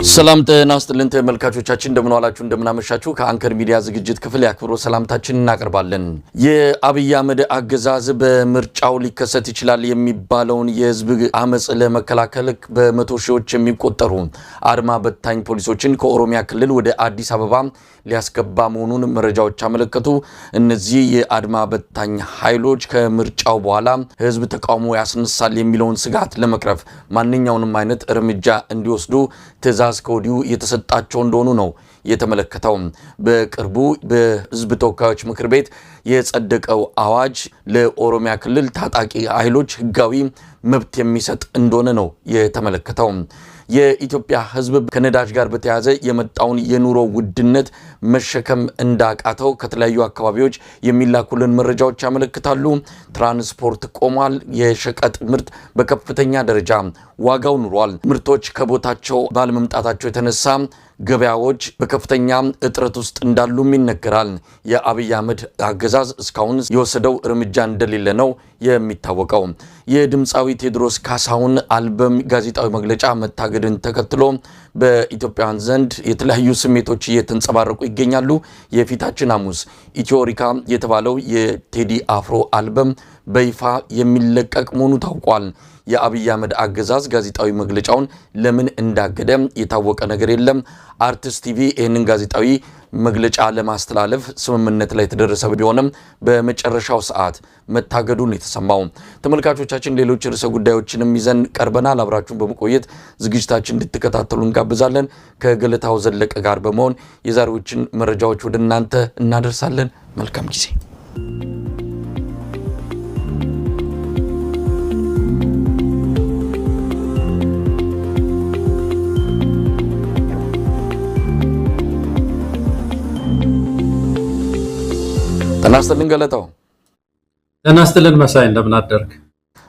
ሰላም ጤና ይስጥልን ተመልካቾቻችን እንደምን ዋላችሁ እንደምን አመሻችሁ ከአንከር ሚዲያ ዝግጅት ክፍል ያክብሮ ሰላምታችንን እናቀርባለን። የአብይ አህመድ አገዛዝ በምርጫው ሊከሰት ይችላል የሚባለውን የህዝብ አመጽ ለመከላከል በመቶ ሺዎች የሚቆጠሩ አድማ በታኝ ፖሊሶችን ከኦሮሚያ ክልል ወደ አዲስ አበባ ሊያስገባ መሆኑን መረጃዎች አመለከቱ። እነዚህ የአድማ በታኝ ኃይሎች ከምርጫው በኋላ ህዝብ ተቃውሞ ያስነሳል የሚለውን ስጋት ለመቅረፍ ማንኛውንም አይነት እርምጃ እንዲወስዱ ትዕዛዝ ከወዲሁ የተሰጣቸው እንደሆኑ ነው የተመለከተው። በቅርቡ በህዝብ ተወካዮች ምክር ቤት የጸደቀው አዋጅ ለኦሮሚያ ክልል ታጣቂ ኃይሎች ህጋዊ መብት የሚሰጥ እንደሆነ ነው የተመለከተው። የኢትዮጵያ ህዝብ ከነዳጅ ጋር በተያያዘ የመጣውን የኑሮ ውድነት መሸከም እንዳቃተው ከተለያዩ አካባቢዎች የሚላኩልን መረጃዎች ያመለክታሉ። ትራንስፖርት ቆሟል። የሸቀጥ ምርት በከፍተኛ ደረጃ ዋጋው ኑሯል። ምርቶች ከቦታቸው ባለመምጣታቸው የተነሳ ገበያዎች በከፍተኛ እጥረት ውስጥ እንዳሉም ይነገራል። የአብይ አህመድ አገዛዝ እስካሁን የወሰደው እርምጃ እንደሌለ ነው የሚታወቀው። የድምፃዊ ቴዎድሮስ ካሳሁን አልበም ጋዜጣዊ መግለጫ መታገድን ተከትሎ በኢትዮጵያውያን ዘንድ የተለያዩ ስሜቶች እየተንጸባረቁ ይገኛሉ። የፊታችን ሐሙስ ኢትዮሪካ የተባለው የቴዲ አፍሮ አልበም በይፋ የሚለቀቅ መሆኑ ታውቋል። የአብይ አህመድ አገዛዝ ጋዜጣዊ መግለጫውን ለምን እንዳገደ የታወቀ ነገር የለም። አርቲስት ቲቪ ይህንን ጋዜጣዊ መግለጫ ለማስተላለፍ ስምምነት ላይ የተደረሰ ቢሆንም በመጨረሻው ሰዓት መታገዱን የተሰማው። ተመልካቾቻችን ሌሎች ርዕሰ ጉዳዮችንም ይዘን ቀርበናል። አብራችሁን በመቆየት ዝግጅታችን እንድትከታተሉ እንጋብዛለን። ከገለታው ዘለቀ ጋር በመሆን የዛሬዎችን መረጃዎች ወደ እናንተ እናደርሳለን። መልካም ጊዜ። ተናስተልን ገለታው። ተናስተልን መሳይ እንደምን አደርክ?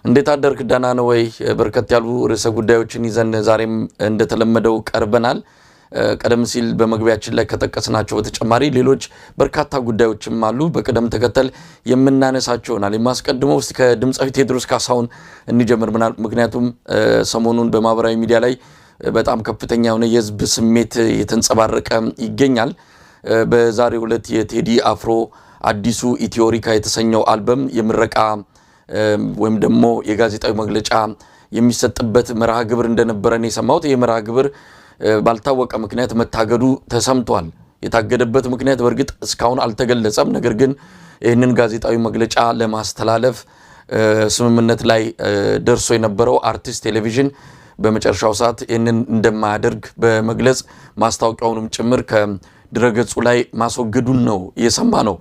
እንዴት አደርክ? ደህና ነው ወይ? በርከት ያሉ ርዕሰ ጉዳዮችን ይዘን ዛሬም እንደተለመደው ቀርበናል። ቀደም ሲል በመግቢያችን ላይ ከጠቀስናቸው በተጨማሪ ሌሎች በርካታ ጉዳዮችም አሉ። በቅደም ተከተል የምናነሳቸው ይሆናል። የማስቀድመው እስቲ ከድምፃዊ ቴዎድሮስ ካሳሁን እንጀምር። ምክንያቱም ሰሞኑን በማህበራዊ ሚዲያ ላይ በጣም ከፍተኛ የሆነ የህዝብ ስሜት የተንጸባረቀ ይገኛል። በዛሬው ዕለት የቴዲ አፍሮ አዲሱ ኢትዮሪካ የተሰኘው አልበም የምረቃ ወይም ደግሞ የጋዜጣዊ መግለጫ የሚሰጥበት መርሃ ግብር እንደነበረን የሰማሁት። የመርሃ ግብር ባልታወቀ ምክንያት መታገዱ ተሰምቷል። የታገደበት ምክንያት በእርግጥ እስካሁን አልተገለጸም። ነገር ግን ይህንን ጋዜጣዊ መግለጫ ለማስተላለፍ ስምምነት ላይ ደርሶ የነበረው አርቲስት ቴሌቪዥን በመጨረሻው ሰዓት ይህንን እንደማያደርግ በመግለጽ ማስታወቂያውንም ጭምር ከድረገጹ ላይ ማስወገዱን ነው የሰማ ነው።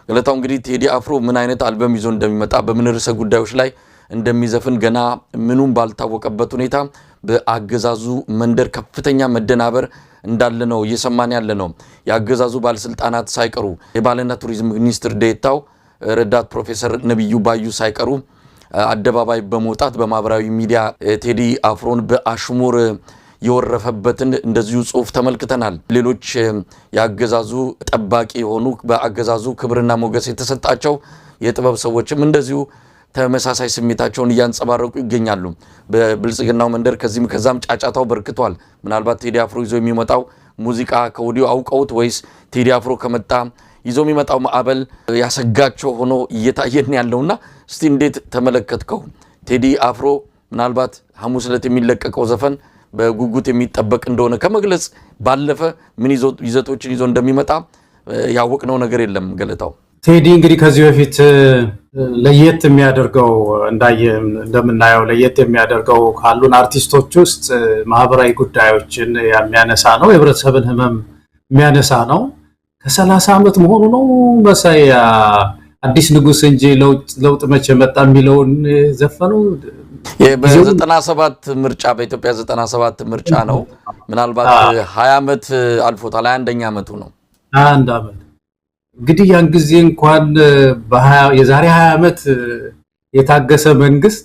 ገለታው እንግዲህ ቴዲ አፍሮ ምን አይነት አልበም ይዞ እንደሚመጣ በምን ርዕሰ ጉዳዮች ላይ እንደሚዘፍን ገና ምኑም ባልታወቀበት ሁኔታ በአገዛዙ መንደር ከፍተኛ መደናበር እንዳለ ነው እየሰማን ያለ ነው። የአገዛዙ ባለስልጣናት ሳይቀሩ የባህልና ቱሪዝም ሚኒስትር ዴኤታው ረዳት ፕሮፌሰር ነብዩ ባዩ ሳይቀሩ አደባባይ በመውጣት በማህበራዊ ሚዲያ ቴዲ አፍሮን በአሽሙር የወረፈበትን እንደዚሁ ጽሁፍ ተመልክተናል። ሌሎች ያገዛዙ ጠባቂ የሆኑ በአገዛዙ ክብርና ሞገስ የተሰጣቸው የጥበብ ሰዎችም እንደዚሁ ተመሳሳይ ስሜታቸውን እያንጸባረቁ ይገኛሉ። በብልጽግናው መንደር ከዚህም ከዛም ጫጫታው በርክቷል። ምናልባት ቴዲ አፍሮ ይዞ የሚመጣው ሙዚቃ ከወዲሁ አውቀውት ወይስ ቴዲ አፍሮ ከመጣ ይዞ የሚመጣው ማዕበል ያሰጋቸው ሆኖ እየታየን ያለውና እስቲ እንዴት ተመለከትከው? ቴዲ አፍሮ ምናልባት ሐሙስ ዕለት የሚለቀቀው ዘፈን በጉጉት የሚጠበቅ እንደሆነ ከመግለጽ ባለፈ ምን ይዘቶችን ይዞ እንደሚመጣ ያወቅነው ነገር የለም። ገለታው ቴዲ እንግዲህ ከዚህ በፊት ለየት የሚያደርገው እንደምናየው ለየት የሚያደርገው ካሉን አርቲስቶች ውስጥ ማህበራዊ ጉዳዮችን የሚያነሳ ነው። የህብረተሰብን ህመም የሚያነሳ ነው። ከ30 ዓመት መሆኑ ነው መሳይ አዲስ ንጉስ እንጂ ለውጥ መቼ መጣ የሚለውን ዘፈነው በ97 ምርጫ በኢትዮጵያ 97 ምርጫ ነው። ምናልባት 20 ዓመት አልፎታል። 21ኛ ዓመቱ ነው። 21 ዓመት እንግዲህ ያን ጊዜ እንኳን የዛሬ 20 ዓመት የታገሰ መንግስት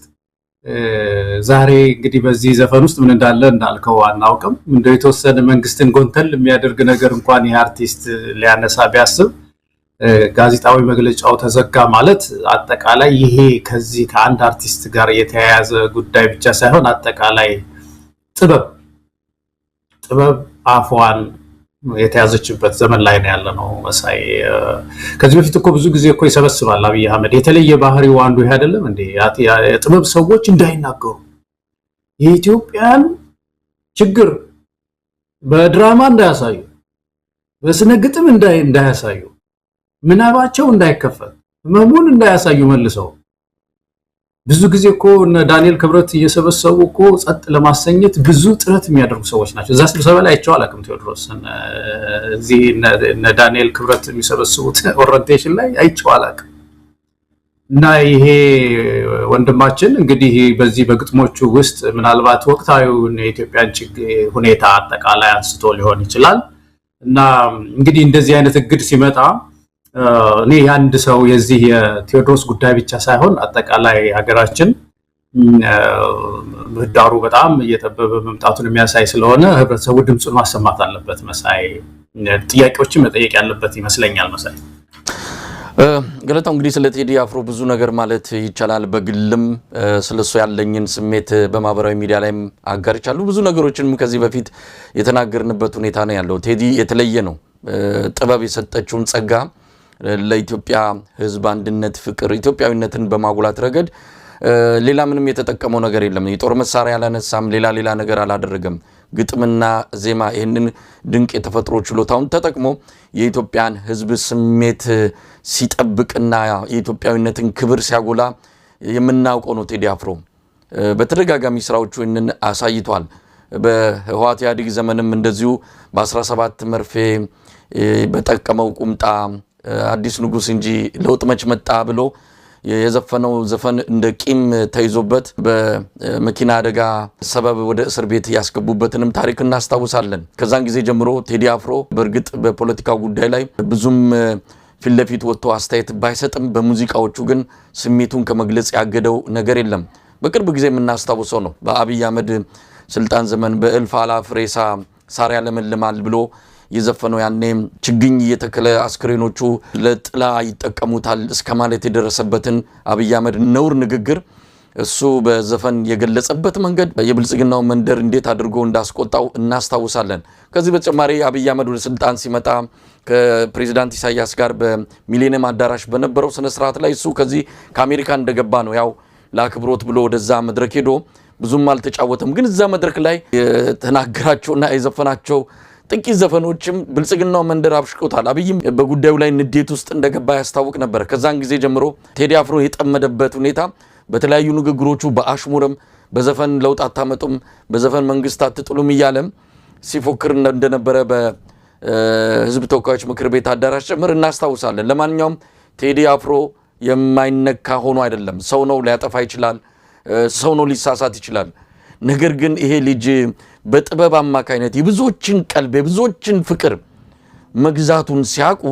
ዛሬ እንግዲህ በዚህ ዘፈን ውስጥ ምን እንዳለ እንዳልከው አናውቅም። እንደው የተወሰነ መንግስትን ጎንተል የሚያደርግ ነገር እንኳን የአርቲስት ሊያነሳ ቢያስብ ጋዜጣዊ መግለጫው ተዘጋ ማለት አጠቃላይ ይሄ ከዚህ ከአንድ አርቲስት ጋር የተያያዘ ጉዳይ ብቻ ሳይሆን አጠቃላይ ጥበብ ጥበብ አፏን የተያዘችበት ዘመን ላይ ነው ያለነው መሳይ። ከዚህ በፊት እኮ ብዙ ጊዜ እኮ ይሰበስባል አብይ አህመድ። የተለየ ባህሪው አንዱ ይሄ አይደለም እንዴ? የጥበብ ሰዎች እንዳይናገሩ የኢትዮጵያን ችግር በድራማ እንዳያሳዩ፣ በስነ ግጥም እንዳያሳዩ፣ ምናባቸው እንዳይከፈት፣ ህመሙን እንዳያሳዩ መልሰው ብዙ ጊዜ እኮ እነ ዳንኤል ክብረት እየሰበሰቡ እኮ ጸጥ ለማሰኘት ብዙ ጥረት የሚያደርጉ ሰዎች ናቸው። እዛ ስብሰባ ላይ አይቼው አላውቅም። ቴዎድሮስ እዚህ እነ ዳንኤል ክብረት የሚሰበስቡት ኦሪንቴሽን ላይ አይቼው አላውቅም። እና ይሄ ወንድማችን እንግዲህ በዚህ በግጥሞቹ ውስጥ ምናልባት ወቅታዊውን የኢትዮጵያን ሁኔታ አጠቃላይ አንስቶ ሊሆን ይችላል። እና እንግዲህ እንደዚህ አይነት እግድ ሲመጣ እኔ አንድ ሰው የዚህ የቴዎድሮስ ጉዳይ ብቻ ሳይሆን አጠቃላይ ሀገራችን ምህዳሩ በጣም እየጠበበ መምጣቱን የሚያሳይ ስለሆነ ህብረተሰቡ ድምፁን ማሰማት አለበት። መሳይ ጥያቄዎችን መጠየቅ ያለበት ይመስለኛል። መሳይ ገለታው እንግዲህ ስለ ቴዲ አፍሮ ብዙ ነገር ማለት ይቻላል። በግልም ስለሱ ያለኝን ስሜት በማህበራዊ ሚዲያ ላይም አጋርቻለሁ። ብዙ ነገሮችንም ከዚህ በፊት የተናገርንበት ሁኔታ ነው ያለው። ቴዲ የተለየ ነው። ጥበብ የሰጠችውን ጸጋ ለኢትዮጵያ ህዝብ አንድነት፣ ፍቅር፣ ኢትዮጵያዊነትን በማጉላት ረገድ ሌላ ምንም የተጠቀመው ነገር የለም። የጦር መሳሪያ አላነሳም፣ ሌላ ነገር አላደረገም። ግጥምና ዜማ ይህንን ድንቅ የተፈጥሮ ችሎታውን ተጠቅሞ የኢትዮጵያን ህዝብ ስሜት ሲጠብቅና የኢትዮጵያዊነትን ክብር ሲያጎላ የምናውቀው ነው። ቴዲ አፍሮ በተደጋጋሚ ስራዎቹ ይህንን አሳይቷል። በህወሓት ኢህአዴግ ዘመንም እንደዚሁ በ17 መርፌ በጠቀመው ቁምጣ አዲስ ንጉስ እንጂ ለውጥ መች መጣ ብሎ የዘፈነው ዘፈን እንደ ቂም ተይዞበት በመኪና አደጋ ሰበብ ወደ እስር ቤት ያስገቡበትንም ታሪክ እናስታውሳለን። ከዛን ጊዜ ጀምሮ ቴዲ አፍሮ በእርግጥ በፖለቲካው ጉዳይ ላይ ብዙም ፊት ለፊት ወጥቶ አስተያየት ባይሰጥም በሙዚቃዎቹ ግን ስሜቱን ከመግለጽ ያገደው ነገር የለም። በቅርብ ጊዜ የምናስታውሰው ነው። በአብይ አህመድ ስልጣን ዘመን በእልፍ አላፍ ሬሳ ሳር ያለመልማል ብሎ የዘፈነው ያኔ ችግኝ እየተከለ አስክሬኖቹ ለጥላ ይጠቀሙታል እስከ ማለት የደረሰበትን አብይ አህመድ ነውር ንግግር እሱ በዘፈን የገለጸበት መንገድ የብልጽግናው መንደር እንዴት አድርጎ እንዳስቆጣው እናስታውሳለን። ከዚህ በተጨማሪ አብይ አህመድ ወደ ስልጣን ሲመጣ ከፕሬዝዳንት ኢሳያስ ጋር በሚሊኒየም አዳራሽ በነበረው ስነ ስርዓት ላይ እሱ ከዚህ ከአሜሪካ እንደገባ ነው ያው ለአክብሮት ብሎ ወደዛ መድረክ ሄዶ ብዙም አልተጫወተም። ግን እዛ መድረክ ላይ የተናገራቸውና የዘፈናቸው ጥቂት ዘፈኖችም ብልጽግናው መንደር አብሽቆታል። አብይም በጉዳዩ ላይ ንዴት ውስጥ እንደገባ ያስታውቅ ነበር። ከዛን ጊዜ ጀምሮ ቴዲ አፍሮ የጠመደበት ሁኔታ በተለያዩ ንግግሮቹ በአሽሙርም በዘፈን ለውጥ አታመጡም፣ በዘፈን መንግስት አትጥሉም እያለም ሲፎክር እንደነበረ በህዝብ ተወካዮች ምክር ቤት አዳራሽ ጭምር እናስታውሳለን። ለማንኛውም ቴዲ አፍሮ የማይነካ ሆኖ አይደለም። ሰው ነው፣ ሊያጠፋ ይችላል። ሰው ነው፣ ሊሳሳት ይችላል። ነገር ግን ይሄ ልጅ በጥበብ አማካይነት የብዙዎችን ቀልብ የብዙዎችን ፍቅር መግዛቱን ሲያውቁ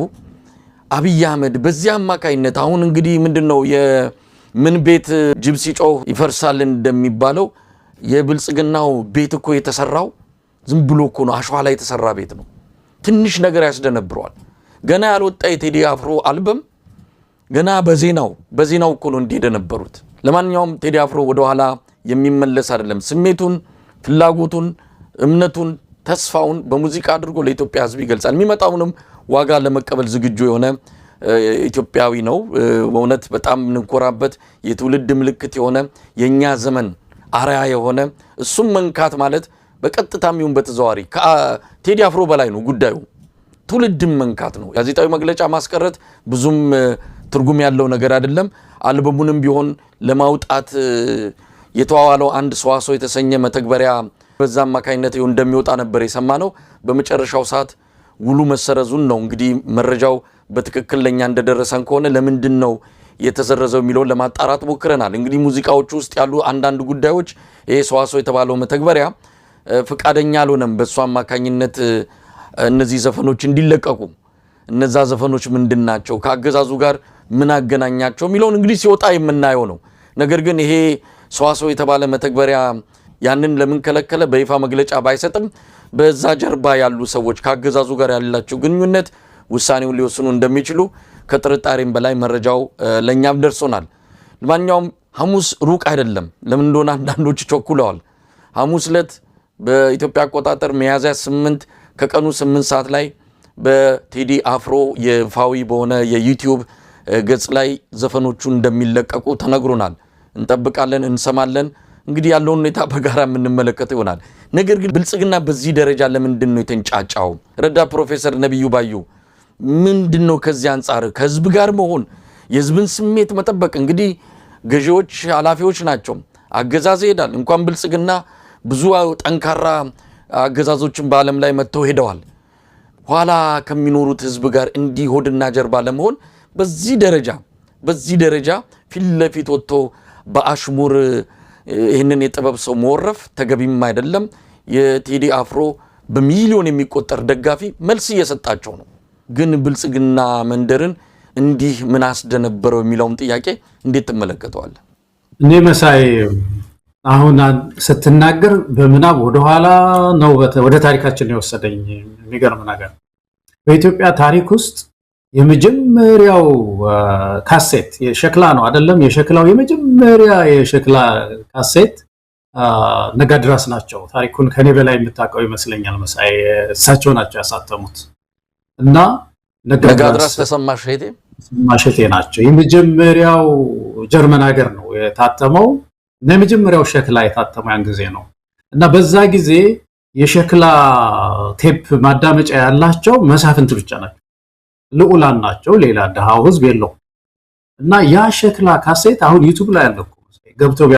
አብይ አህመድ በዚያ አማካይነት አሁን እንግዲህ ምንድነው የምን ቤት ጅብ ሲጮህ ይፈርሳል እንደሚባለው የብልጽግናው ቤት እኮ የተሰራው ዝም ብሎ እኮ ነው። አሸዋ ላይ የተሰራ ቤት ነው። ትንሽ ነገር ያስደነብረዋል። ገና ያልወጣ የቴዲ አፍሮ አልበም ገና በዜናው እኮ ነው እንደነበሩት። ለማንኛውም ቴዲ አፍሮ ወደ ኋላ የሚመለስ አይደለም። ስሜቱን፣ ፍላጎቱን፣ እምነቱን፣ ተስፋውን በሙዚቃ አድርጎ ለኢትዮጵያ ህዝብ ይገልጻል። የሚመጣውንም ዋጋ ለመቀበል ዝግጁ የሆነ ኢትዮጵያዊ ነው። በእውነት በጣም እንኮራበት የትውልድ ምልክት የሆነ የኛ ዘመን አርአያ የሆነ እሱም መንካት ማለት በቀጥታም ይሁን በተዘዋዋሪ ከቴዲ አፍሮ በላይ ነው ጉዳዩ። ትውልድም መንካት ነው። ጋዜጣዊ መግለጫ ማስቀረት ብዙም ትርጉም ያለው ነገር አይደለም። አልበሙንም ቢሆን ለማውጣት የተዋዋለው አንድ ሰዋሰው የተሰኘ መተግበሪያ በዛ አማካኝነት እንደሚወጣ ነበር የሰማነው። በመጨረሻው ሰዓት ውሉ መሰረዙን ነው እንግዲህ መረጃው በትክክል ለኛ እንደደረሰን ከሆነ ለምንድን ነው የተሰረዘው የሚለውን ለማጣራት ሞክረናል። እንግዲህ ሙዚቃዎቹ ውስጥ ያሉ አንዳንድ ጉዳዮች ይሄ ሰዋሰው የተባለው መተግበሪያ ፍቃደኛ አልሆነም በሱ አማካኝነት እነዚህ ዘፈኖች እንዲለቀቁ። እነዛ ዘፈኖች ምንድናቸው፣ ከአገዛዙ ጋር ምን አገናኛቸው የሚለውን እንግዲህ ሲወጣ የምናየው ነው። ነገር ግን ይሄ ሰዋሰው የተባለ መተግበሪያ ያንን ለምን ከለከለ በይፋ መግለጫ ባይሰጥም በዛ ጀርባ ያሉ ሰዎች ከአገዛዙ ጋር ያላቸው ግንኙነት ውሳኔውን ሊወስኑ እንደሚችሉ ከጥርጣሬም በላይ መረጃው ለኛም ደርሶናል። ለማንኛውም ሐሙስ ሩቅ አይደለም። ለምን እንደሆነ አንዳንዶች ቸኩለዋል። ሐሙስ ዕለት በኢትዮጵያ አቆጣጠር ሚያዝያ 8 ከቀኑ 8 ሰዓት ላይ በቴዲ አፍሮ የፋዊ በሆነ የዩቲዩብ ገጽ ላይ ዘፈኖቹ እንደሚለቀቁ ተነግሮናል። እንጠብቃለን፣ እንሰማለን። እንግዲህ ያለውን ሁኔታ በጋራ የምንመለከተው ይሆናል። ነገር ግን ብልጽግና በዚህ ደረጃ ለምንድን ነው የተንጫጫው? ረዳት ፕሮፌሰር ነብዩ ባዩ ምንድን ነው ከዚህ አንጻር ከህዝብ ጋር መሆን የህዝብን ስሜት መጠበቅ? እንግዲህ ገዢዎች ኃላፊዎች ናቸው። አገዛዝ ይሄዳል። እንኳን ብልጽግና ብዙ ጠንካራ አገዛዞችን በዓለም ላይ መጥተው ሄደዋል። ኋላ ከሚኖሩት ህዝብ ጋር እንዲህ ሆድና ጀርባ ለመሆን በዚህ ደረጃ ፊት ለፊት ወጥቶ በአሽሙር ይህንን የጥበብ ሰው መወረፍ ተገቢም አይደለም። የቴዲ አፍሮ በሚሊዮን የሚቆጠር ደጋፊ መልስ እየሰጣቸው ነው። ግን ብልጽግና መንደርን እንዲህ ምን አስደነበረው የሚለውን ጥያቄ እንዴት ትመለከተዋለህ? እኔ መሳይ አሁን ስትናገር በምናብ ወደኋላ ነው ወደ ታሪካችን የወሰደኝ። የሚገርም ነገር በኢትዮጵያ ታሪክ ውስጥ የመጀመሪያው ካሴት የሸክላ ነው አይደለም? የሸክላው የመጀመሪያ የሸክላ ካሴት ነጋድራስ ናቸው። ታሪኩን ከኔ በላይ የምታውቀው ይመስለኛል መሳይ። እሳቸው ናቸው ያሳተሙት እና ነጋድራስ ተሰማ ሸቴ ናቸው። የመጀመሪያው ጀርመን ሀገር ነው የታተመው እና የመጀመሪያው ሸክላ የታተመው ያን ጊዜ ነው እና በዛ ጊዜ የሸክላ ቴፕ ማዳመጫ ያላቸው መሳፍንት ብቻ ናቸው፣ ልዑላን ናቸው። ሌላ ደሃው ህዝብ የለው እና ያ ሸክላ ካሴት አሁን ዩቲዩብ ላይ ያለው ገብተው